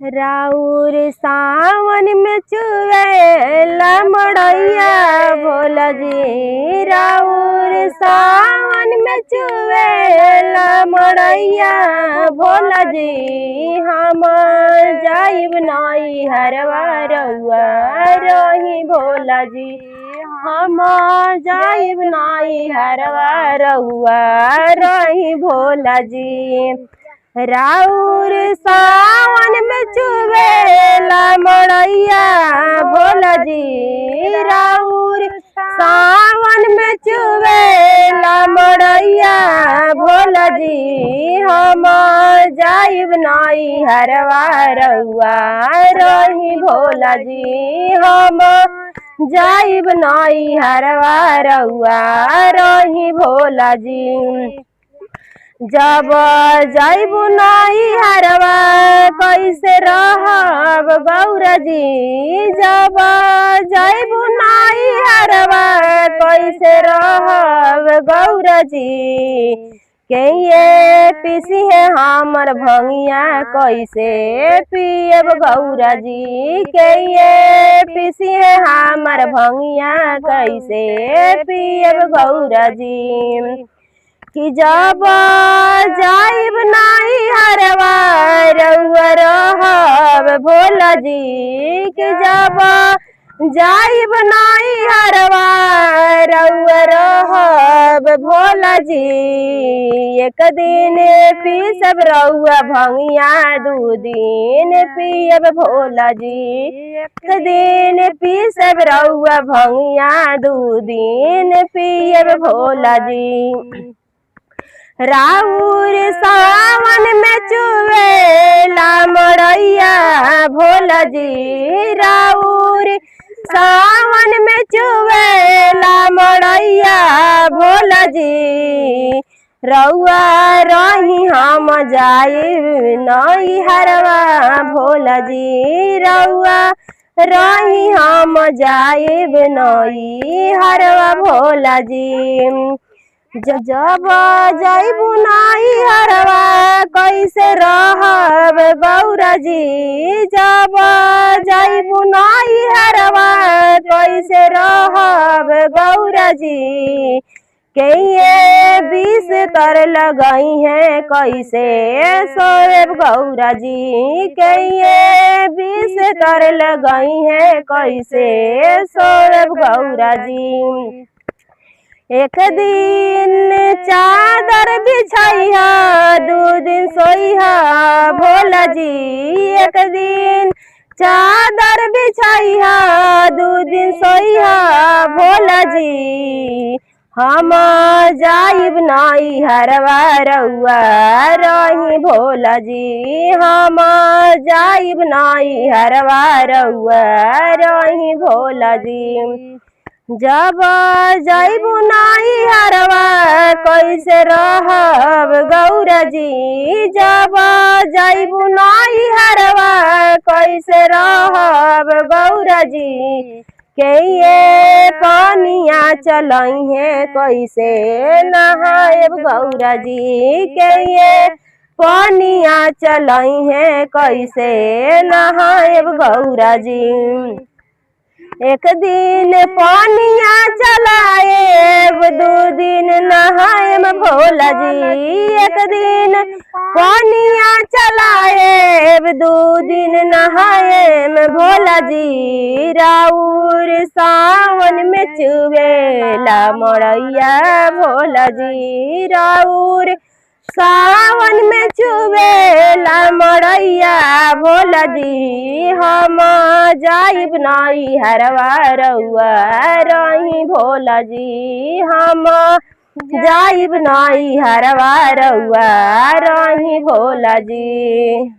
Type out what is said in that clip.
राउर सावन में चुवेला मड़ैया भोला जी। राउर सावन में चुवेला मड़ैया भोला जी। हम जाइब नाई हरवा रउआ रही भोला जी। हम जाइब नाई हरवा रउआ रही भोला जी। राउर सावन में चुवेला मड़ैया भोला जी। राउर सावन में चुवेला मड़ैया भोला जी। हम जाइब नाई हरवा रउआ रही भोला जी। हम जाइब नाई हरवा रउआ रही भोला जी। जब जाइबू नाई हरवा कैसे रहब गौरा जी। जब जाइबू नाई हरवा कैसे रहब गौरा जी। के ये पीसी है हमर भंगिया कैसे पियब गौरा जी। के ये पीसी है हमर भंगिया कैसे पियब गौरा जी। कि जब जाइब नाई हरवा रउआ रहब भोला जी। कि जब जाइब नाई हरवा रउआ रहब भोला जी। एक दिन पीसब रउआ भंगिया दू दिन पियब भोला जी। एक दिन पीसब रउआ भंगिया दू दिन पियब भोला जी। राउर सावन में चुवेला मड़ैया भोला जी। राउर सावन में चुवेला मड़ैया भोला जी। रउआ रही हम जाइब नाई हरवा भोला जी। रउआ रही हम जाइब नाई हरवा भोला जी। जब जाइबू नाई हरवा कैसे रहब गौरा जी। जब जाइबू नाई हरवा कैसे रहब गौरा जी। के ये बीस तर लगई है कैसे सोएब गौरा जी। के ये बीस तर लगई है कैसे सोएब गौरा जी। एक दिन चादर बिछाइहा दू दिन सोइहा भोला जी। एक दिन चादर बिछाइहा दू दिन सोइहा भोला जी। हम जाइब नाई हरवा रउआ रही भोला जी। हम जाइब नाई हरवा रउआ रही भोला जी। जब जाइबू नाई हरवा कैसे रहब गौरा जी। जब जाइबू नाई हरवा कैसे रहब गौरा जी। के ये पानिया चलई है कैसे नहाएब गौरा जी। के ये पानिया चलई है कैसे नहाएब गौरा जी। एक दिन पानिया चलाएब दू दिन नहाएब भोला जी। एक दिन पानिया चलाएब दू दिन नहाएब भोला जी। राउर सावन में चुवेला मड़ैया भोला जी। राउर सावन में चुवेला मड़ैया भोला जी। हम जाइब नाई हरवा रउआ रही भोला जी। हम जाइब नाई हरवा रउआ रही भोला जी।